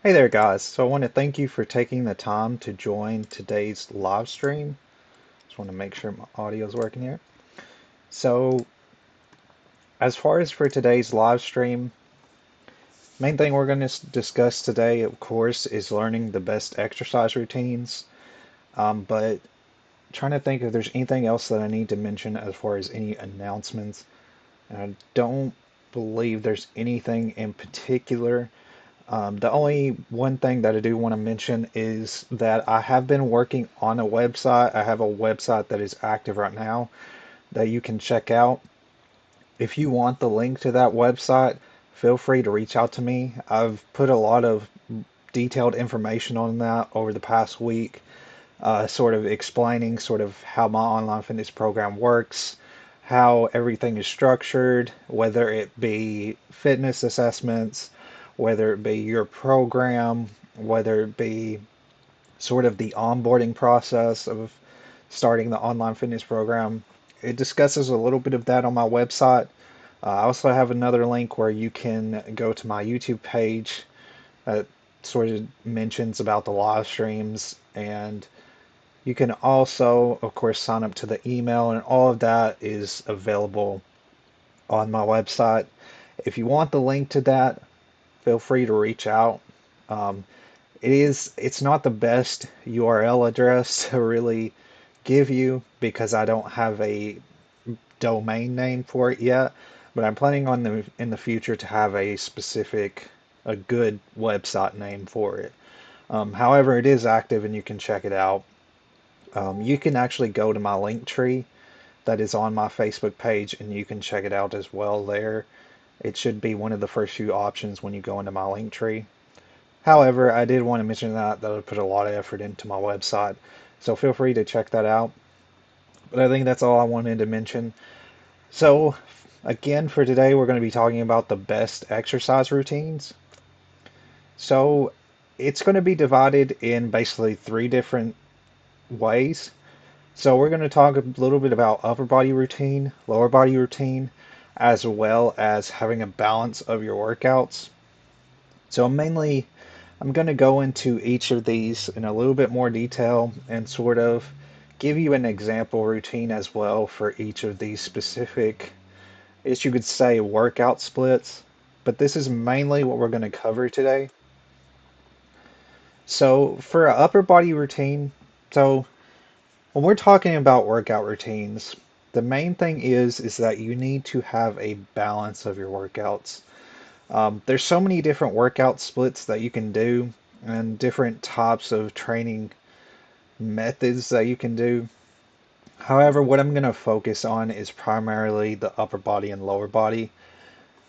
Hey there, guys. So I want to thank you for taking the time to join today's live stream. Just want to make sure my audio is working here. So, as far as for today's live stream, main thing we're going to discuss today, of course, is learning the best exercise routines. But trying to think if there's anything else that I need to mention as far as any announcements. And I don't believe there's anything in particular. The only one thing that I do want to mention is that I have been working on a website. I have a website that is active right now that you can check out. If you want the link to that website, feel free to reach out to me. I've put a lot of detailed information on that over the past week, sort of explaining sort of how my online fitness program works, how everything is structured, whether it be fitness assessments, whether it be your program, whether it be sort of the onboarding process of starting the online fitness program. It discusses a little bit of that on my website. I also have another link where you can go to my YouTube page that sort of mentions about the live streams, and you can also, of course, sign up to the email, and all of that is available on my website. If you want the link to that, feel free to reach out. Um, it's not the best URL address to really give you because I don't have a domain name for it yet, but I'm planning on in the future to have a good website name for it. However, it is active and you can check it out. You can actually go to my link tree that is on my Facebook page and you can check it out as well there. It should be one of the first few options when you go into my link tree. However, I did want to mention that I put a lot of effort into my website, so feel free to check that out. But I think that's all I wanted to mention. So, again, for today, we're going to be talking about the best exercise routines. So, it's going to be divided in basically three different ways. So, we're going to talk a little bit about upper body routine, lower body routine, as well as having a balance of your workouts. So, mainly, I'm going to go into each of these in a little bit more detail and sort of give you an example routine as well for each of these specific, as you could say, workout splits. But this is mainly what we're going to cover today. So, for an upper body routine, so when we're talking about workout routines, the main thing is that you need to have a balance of your workouts. There's so many different workout splits that you can do and different types of training methods that you can do. However, what I'm going to focus on is primarily the upper body and lower body.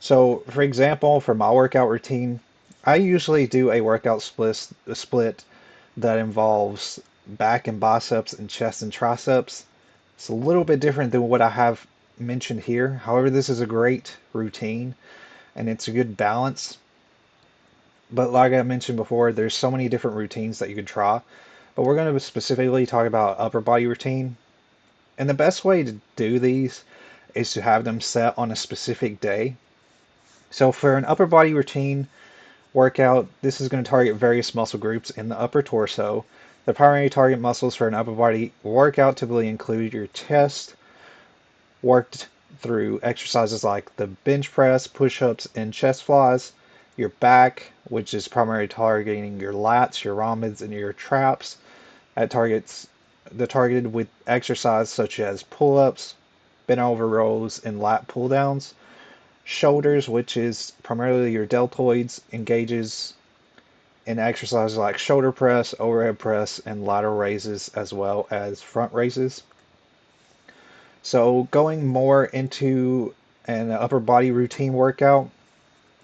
So, for example, for my workout routine, I usually do a split that involves back and biceps and chest and triceps. It's a little bit different than what I have mentioned here. However, this is a great routine and it's a good balance. But like I mentioned before, there's so many different routines that you could try. But we're going to specifically talk about upper body routine. And the best way to do these is to have them set on a specific day. So for an upper body routine workout, this is going to target various muscle groups in the upper torso. The primary target muscles for an upper body workout typically include your chest, worked through exercises like the bench press, push-ups, and chest flies, your back, which is primarily targeting your lats, your rhomboids, and your traps. That targets the targeted with exercise such as pull-ups, bent over rows, and lat pull-downs. Shoulders, which is primarily your deltoids, engages in exercises like shoulder press, overhead press, and lateral raises, as well as front raises. So going more into an upper body routine workout.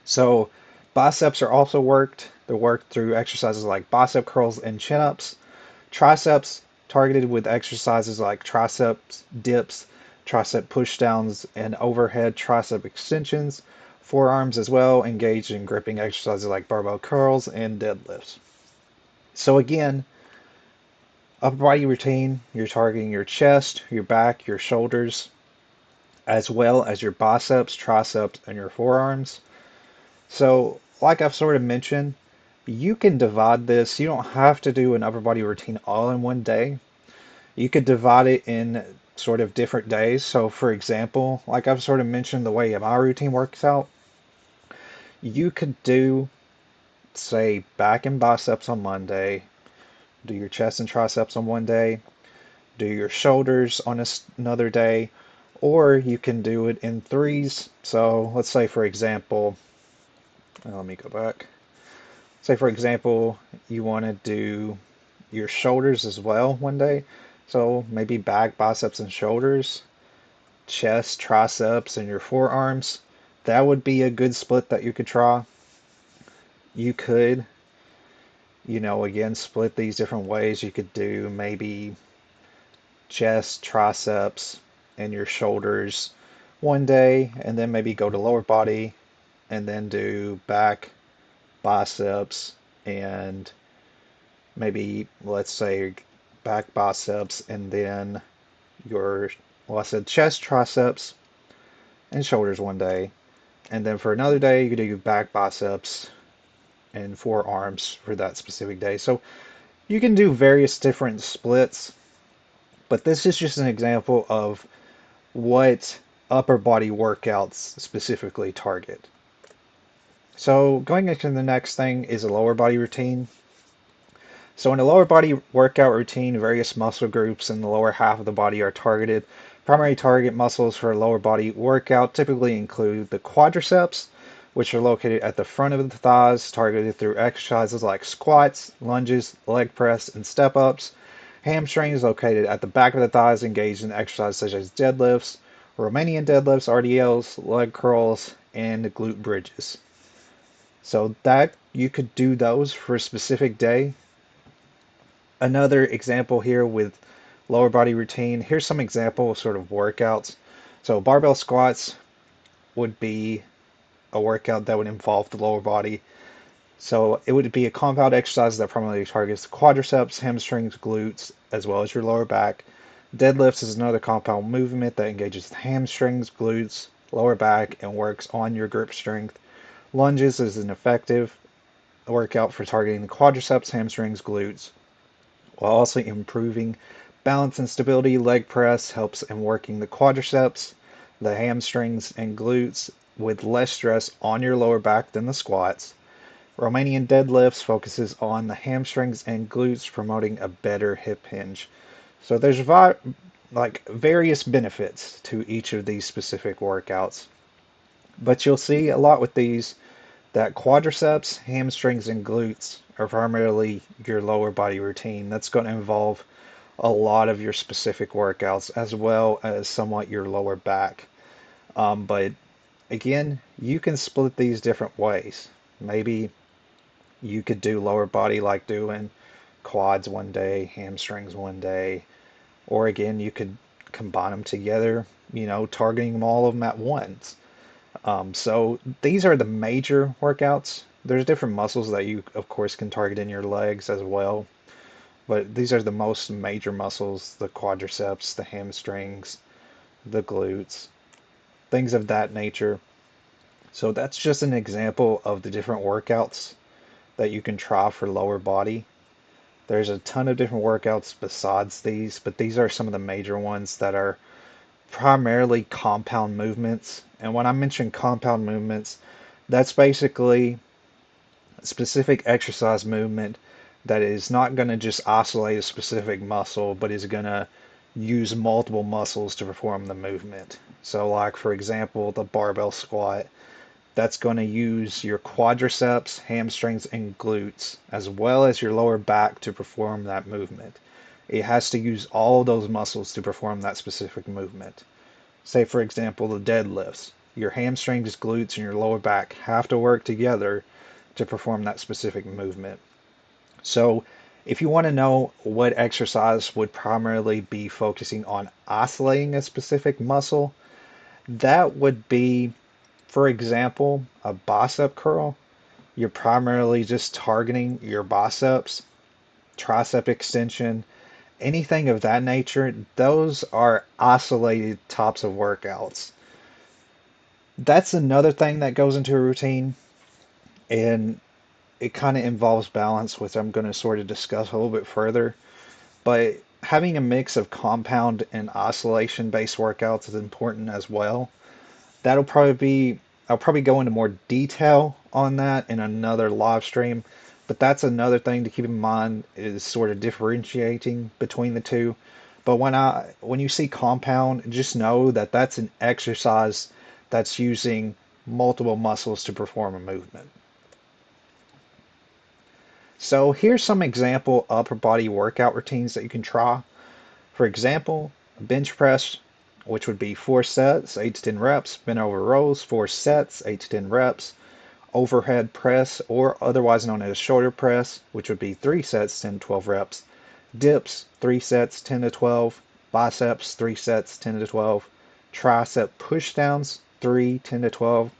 So biceps are also worked. They're worked through exercises like bicep curls and chin-ups. Triceps targeted with exercises like triceps dips, tricep pushdowns, and overhead tricep extensions. Forearms as well engaged in gripping exercises like barbell curls and deadlifts. So again, upper body routine, you're targeting your chest, your back, your shoulders, as well as your biceps, triceps, and your forearms. So, like I've sort of mentioned, You can divide this. You don't have to do an upper body routine all in one day. You could divide it in sort of different days. So, for example, like I've sort of mentioned the way my routine works out, you could do, say, back and biceps on Monday, do your chest and triceps on one day, do your shoulders on another day, or you can do it in threes. So, let's say, for example, let me go back. Say, for example, you want to do your shoulders as well one day. So maybe back, biceps, and shoulders, chest, triceps, and your forearms. That would be a good split that you could try. You could, again, split these different ways. You could do maybe chest, triceps, and your shoulders one day, and then maybe go to lower body, and then do back, biceps, and maybe, let's say, back, biceps, and then your, well, I said chest, triceps, and shoulders one day. And then for another day, you could do back, biceps, and forearms for that specific day. So you can do various different splits, but this is just an example of what upper body workouts specifically target. So going into the next thing is a lower body routine. So in a lower body workout routine, various muscle groups in the lower half of the body are targeted. Primary target muscles for a lower body workout typically include the quadriceps, which are located at the front of the thighs, targeted through exercises like squats, lunges, leg press, and step-ups. Hamstrings located at the back of the thighs, engaged in exercises such as deadlifts, Romanian deadlifts, RDLs, leg curls, and glute bridges. So that you could do those for a specific day. Another example here with lower body routine. Here's some example sort of workouts. So barbell squats would be a workout that would involve the lower body. So it would be a compound exercise that primarily targets the quadriceps, hamstrings, glutes, as well as your lower back. Deadlifts is another compound movement that engages the hamstrings, glutes, lower back, and works on your grip strength. Lunges is an effective workout for targeting the quadriceps, hamstrings, glutes, while also improving balance and stability. Leg press helps in working the quadriceps, the hamstrings, and glutes with less stress on your lower back than the squats. Romanian deadlifts focuses on the hamstrings and glutes, promoting a better hip hinge. So there's various benefits to each of these specific workouts. But you'll see a lot with these that quadriceps, hamstrings, and glutes are primarily your lower body routine. That's going to involve a lot of your specific workouts as well as somewhat your lower back. But again, you can split these different ways. Maybe you could do lower body like doing quads one day, hamstrings one day, or again, you could combine them together, targeting them all of them at once. So these are the major workouts. There's different muscles that you, of course, can target in your legs as well. But these are the most major muscles, the quadriceps, the hamstrings, the glutes, things of that nature. So that's just an example of the different workouts that you can try for lower body. There's a ton of different workouts besides these, but these are some of the major ones that are primarily compound movements. And when I mention compound movements, that's basically a specific exercise movement that is not going to just isolate a specific muscle, but is going to use multiple muscles to perform the movement. So, like for example, the barbell squat, that's going to use your quadriceps, hamstrings, and glutes, as well as your lower back to perform that movement. It has to use all those muscles to perform that specific movement. Say, for example, the deadlifts. Your hamstrings, glutes, and your lower back have to work together to perform that specific movement. So, if you want to know what exercise would primarily be focusing on isolating a specific muscle, that would be, for example, a bicep curl. You're primarily just targeting your biceps, tricep extension, anything of that nature. Those are isolated types of workouts. That's another thing that goes into a routine. And it kind of involves balance, which I'm going to sort of discuss a little bit further. But having a mix of compound and oscillation based workouts is important as well. That'll probably be, I'll probably go into more detail on that in another live stream. But that's another thing to keep in mind is sort of differentiating between the two. But when you see compound, just know that that's an exercise that's using multiple muscles to perform a movement. So here's some example upper body workout routines that you can try. For example, bench press, which would be 4 sets, 8 to 10 reps. Bent over rows, 4 sets, 8 to 10 reps. Overhead press, or otherwise known as shoulder press, which would be 3 sets, 10 to 12 reps. Dips, 3 sets, 10 to 12. Biceps, 3 sets, 10 to 12. Tricep push downs, 3, 10 to 12.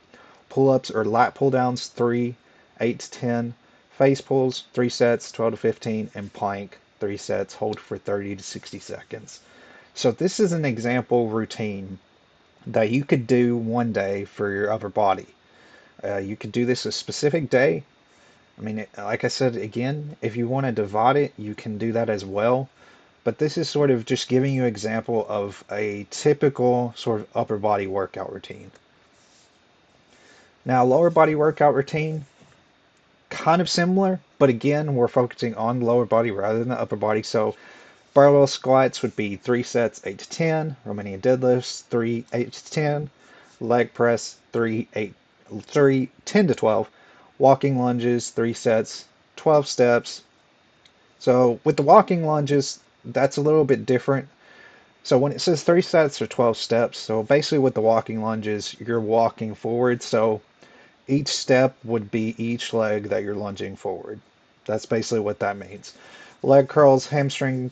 Pull-ups or lat pull-downs, 3, 8 to 10. Face pulls, 3 sets, 12 to 15. And plank, 3 sets, hold for 30 to 60 seconds. So this is an example routine that you could do one day for your upper body. You could do this a specific day. I mean, like I said, again, if you want to divide it, you can do that as well. But this is sort of just giving you an example of a typical sort of upper body workout routine. Now, lower body workout routine, kind of similar, but again, we're focusing on the lower body rather than the upper body. So barbell squats would be 3 sets, 8 to 10. Romanian deadlifts, 3, 8 to 10. Leg press, 10 to 12. Walking lunges, 3 sets, 12 steps. So with the walking lunges, that's a little bit different. So when it says 3 sets or 12 steps, so basically with the walking lunges, you're walking forward. So each step would be each leg that you're lunging forward. That's basically what that means. Leg curls, hamstring,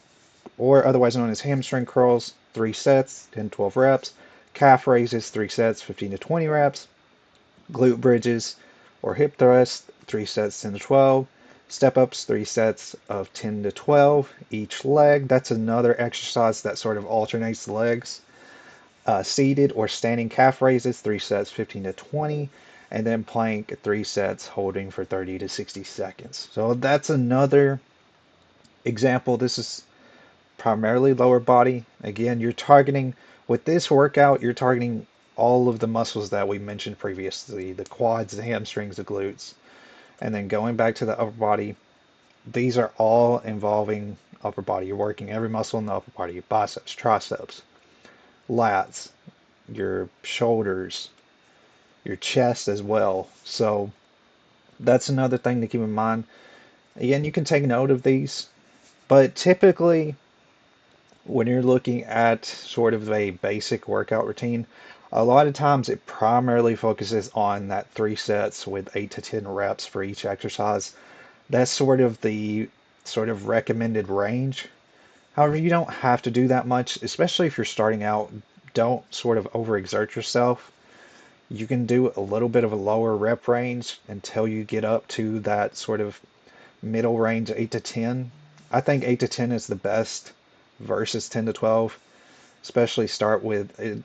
or otherwise known as hamstring curls, 3 sets, 10 to 12 reps. Calf raises, 3 sets, 15 to 20 reps. Glute bridges or hip thrusts, 3 sets, 10 to 12. Step ups, 3 sets of 10 to 12 each leg. That's another exercise that sort of alternates the legs. Seated or standing calf raises, 3 sets, 15 to 20. And then plank, 3 sets, holding for 30 to 60 seconds. So that's another example. This is primarily lower body. Again, you're targeting, with this workout, you're targeting all of the muscles that we mentioned previously, the quads, the hamstrings, the glutes. And then going back to the upper body, these are all involving upper body. You're working every muscle in the upper body, your biceps, triceps, lats, your shoulders, your chest as well. So that's another thing to keep in mind. Again, you can take note of these, but typically when you're looking at sort of a basic workout routine, a lot of times it primarily focuses on that 3 sets with 8 to 10 reps for each exercise. That's sort of the sort of recommended range. However, you don't have to do that much, especially if you're starting out. Don't sort of overexert yourself. You can do a little bit of a lower rep range until you get up to that sort of middle range, 8 to 10. I think 8 to 10 is the best versus 10 to 12. Especially start with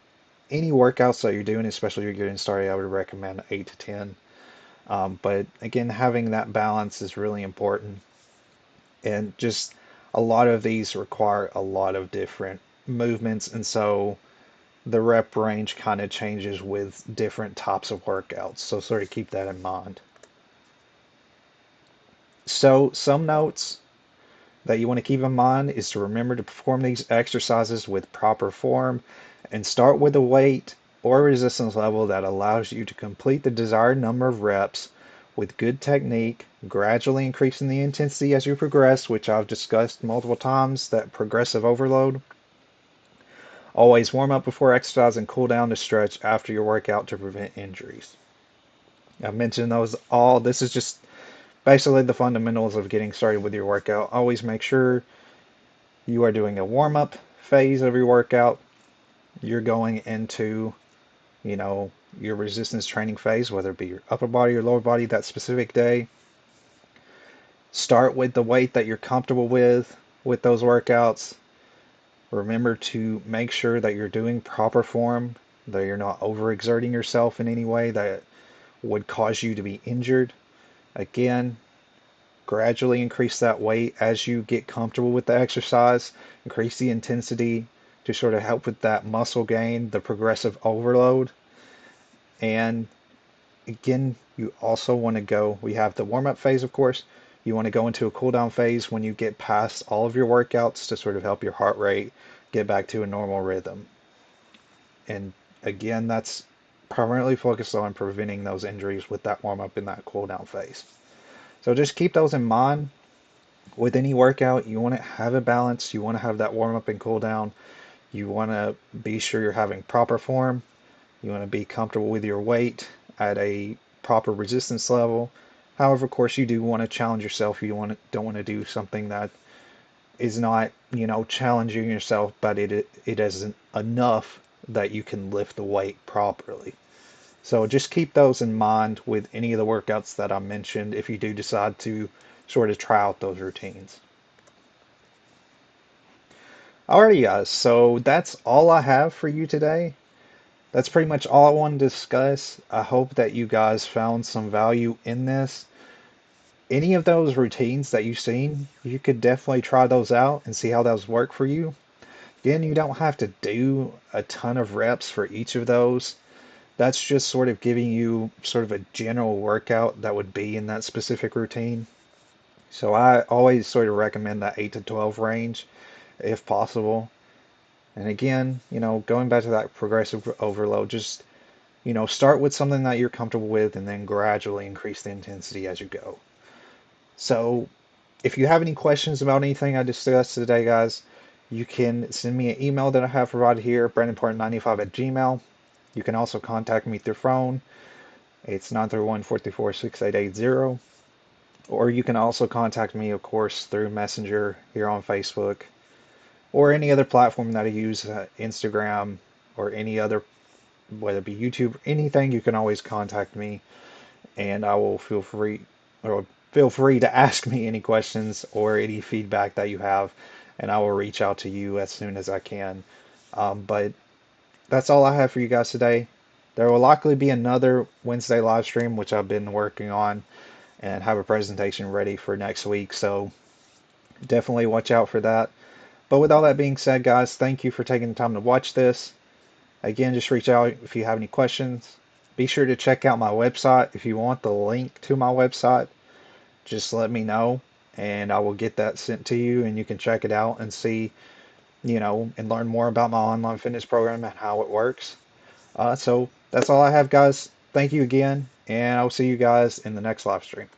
any workouts that you're doing, especially if you're getting started, I would recommend 8 to 10. But again, having that balance is really important. And just a lot of these require a lot of different movements. And so the rep range kind of changes with different types of workouts. So sort of keep that in mind. So some notes that you want to keep in mind is to remember to perform these exercises with proper form and start with a weight or resistance level that allows you to complete the desired number of reps with good technique, gradually increasing the intensity as you progress, which I've discussed multiple times, that progressive overload. Always warm up before exercise and cool down to stretch after your workout to prevent injuries. I've mentioned those all. This is just basically the fundamentals of getting started with your workout. Always make sure you are doing a warm-up phase of your workout. You're going into, your resistance training phase, whether it be your upper body or lower body that specific day. Start with the weight that you're comfortable with those workouts. Remember to make sure that you're doing proper form, that you're not overexerting yourself in any way that would cause you to be injured. Again, gradually increase that weight as you get comfortable with the exercise, increase the intensity to sort of help with that muscle gain, the progressive overload. And again, you also want to go, we have the warm up phase, of course. You want to go into a cool down phase when you get past all of your workouts to sort of help your heart rate get back to a normal rhythm. And again, that's primarily focused on preventing those injuries with that warm up in that cool down phase. So just keep those in mind. With any workout, you want to have a balance. You want to have that warm up and cool down. You want to be sure you're having proper form. You want to be comfortable with your weight at a proper resistance level. However, of course, you do want to challenge yourself. Don't want to do something that is not, challenging yourself, but it isn't enough that you can lift the weight properly. So just keep those in mind with any of the workouts that I mentioned if you do decide to sort of try out those routines. Alrighty, guys, so that's all I have for you today. That's pretty much all I wanted to discuss. I hope that you guys found some value in this. Any of those routines that you've seen, you could definitely try those out and see how those work for you. Again, you don't have to do a ton of reps for each of those. That's just sort of giving you sort of a general workout that would be in that specific routine. So I always sort of recommend that 8 to 12 range if possible. And again, going back to that progressive overload, just, start with something that you're comfortable with and then gradually increase the intensity as you go. So if you have any questions about anything I discussed today, guys, you can send me an email that I have provided here, brandonparton95 at Gmail. You can also contact me through phone. It's 931-434-6880. Or you can also contact me, of course, through Messenger here on Facebook or any other platform that I use, Instagram or any other, whether it be YouTube, anything, you can always contact me and I will feel free to ask me any questions or any feedback that you have, and I will reach out to you as soon as I can. But that's all I have for you guys today. There will likely be another Wednesday live stream, which I've been working on and have a presentation ready for next week. So definitely watch out for that. But with all that being said, guys, thank you for taking the time to watch this. Again, just reach out if you have any questions. Be sure to check out my website. If you want the link to my website, just let me know and I will get that sent to you and you can check it out and see, and learn more about my online fitness program and how it works. So that's all I have, guys. Thank you again, and I'll see you guys in the next live stream.